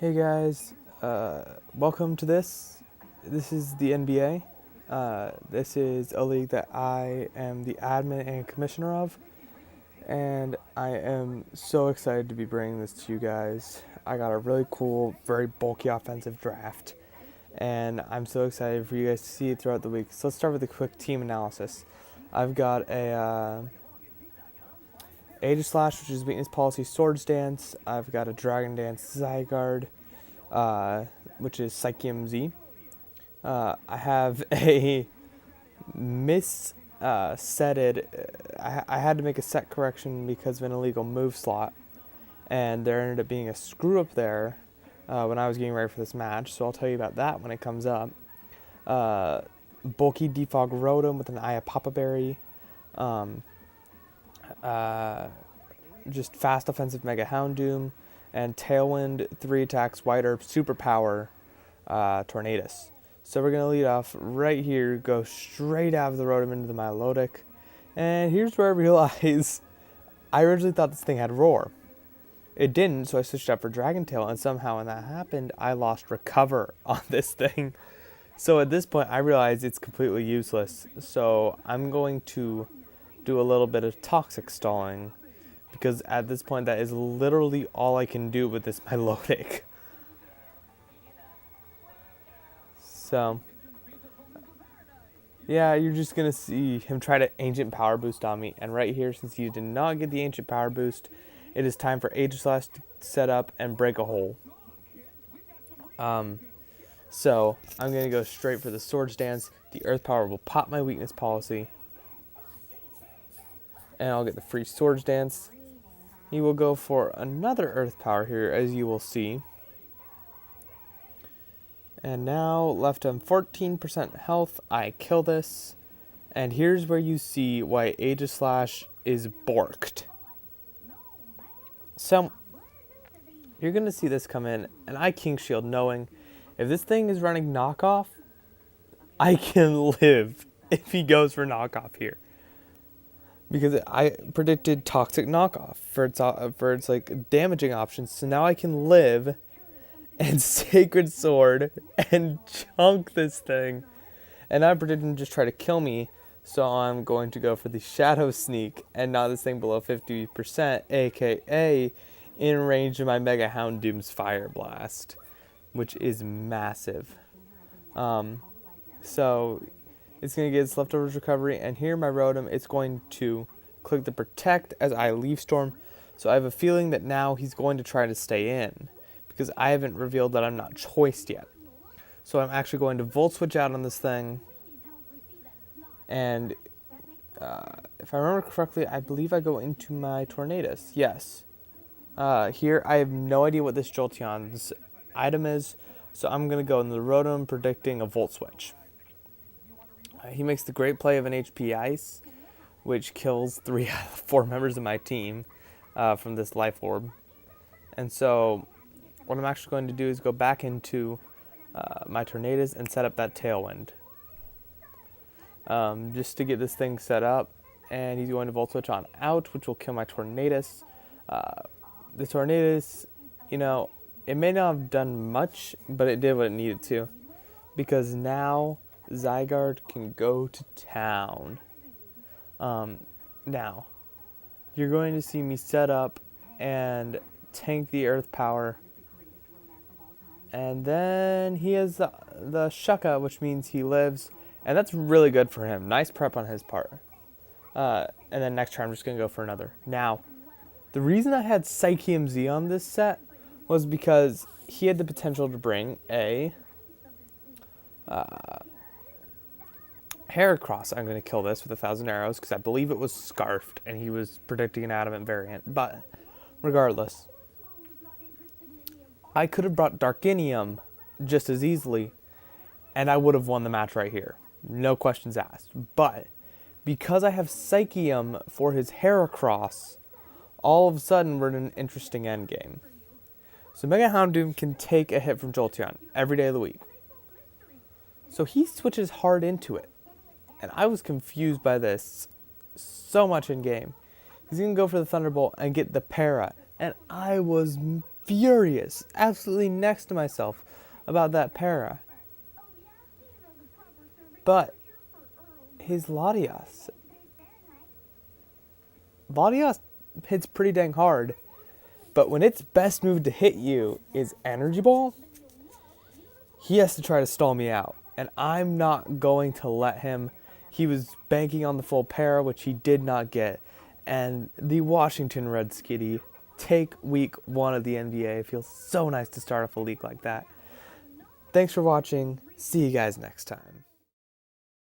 Hey guys, welcome to this. This is the NBA. This is a league that I am the admin and commissioner of, and I am so excited to be bringing this to you guys. I got a really cool, very bulky offensive draft, and I'm so excited for you guys to see it throughout the week. So let's start with a quick team analysis. I've got a Aegislash, which is weakness policy Swords Dance. I've got a Dragon Dance Zygarde, which is Psychium Z. I have a setted. I had to make a set correction because of an illegal move slot, and there ended up being a screw up there when I was getting ready for this match. So I'll tell you about that when it comes up. Bulky Defog Rotom with an Aya Papa Berry. Just fast offensive Mega Houndoom, and Tailwind 3 attacks White Herb Superpower Tornadus. So we're going to lead off right here, go straight out of the Rotom into the Milotic. And here's where I realize I originally thought this thing had Roar. It didn't, so I switched up for Dragon Tail, and somehow when that happened, I lost Recover on this thing. So at this point, I realize it's completely useless. So I'm going to do a little bit of Toxic Stalling, because at this point, that is literally all I can do with this Milotic. So, yeah, you're just going to see him try to Ancient Power Boost on me. And right here, since he did not get the Ancient Power Boost, it is time for Aegislash to set up and break a hole. So, I'm going to go straight for the Swords Dance. The Earth Power will pop my weakness policy. And I'll get the free Swords Dance. He will go for another Earth Power here, as you will see. And now, left him 14% health. I kill this. And here's where you see why Aegislash is borked. So, you're going to see this come in, and I King Shield knowing if this thing is running knockoff, I can live if he goes for knockoff here. Because I predicted toxic knockoff for its like damaging options, so now I can live and Sacred Sword and chunk this thing. And I predicted him to just try to kill me, so I'm going to go for the Shadow Sneak and knock this thing below 50%, aka in range of my Mega Houndoom's Fire Blast, which is massive. So it's going to get its leftovers recovery, and here my Rotom, it's going to click the Protect as I Leaf Storm. So I have a feeling that now he's going to try to stay in, because I haven't revealed that I'm not choiced yet. So I'm actually going to Volt Switch out on this thing, and if I remember correctly, I believe I go into my Tornadus. Yes. Here, I have no idea what this Jolteon's item is, so I'm going to go in the Rotom predicting a Volt Switch. He makes the great play of an HP Ice, which kills 3 out of 4 members of my team from this Life Orb. And so what I'm actually going to do is go back into my Tornadus and set up that Tailwind. Just to get this thing set up. And he's going to Volt Switch on out, which will kill my Tornadus. The Tornadus, you know, it may not have done much, but it did what it needed to. Because now Zygarde can go to town. Now, you're going to see me set up and tank the Earth Power. And then he has the Shucka, which means he lives. And that's really good for him. Nice prep on his part. And then next turn, I'm just going to go for another. Now, the reason I had Psychium Z on this set was because he had the potential to bring a Heracross. I'm going to kill this with 1,000 arrows because I believe it was Scarfed and he was predicting an Adamant variant. But regardless, I could have brought Darkinium just as easily and I would have won the match right here. No questions asked. But because I have Psychium for his Heracross, all of a sudden we're in an interesting endgame. So Mega Houndoom can take a hit from Jolteon every day of the week. So he switches hard into it. And I was confused by this so much in game. He's going to go for the Thunderbolt and get the Para. And I was furious, absolutely next to myself about that para. But his Latias hits pretty dang hard. But when its best move to hit you is Energy Ball, he has to try to stall me out. And I'm not going to let him. He was banking on the full para, which he did not get. And the Washington Redskitty take week 1 of the NBA. It feels so nice to start off a league like that. Thanks for watching. See you guys next time.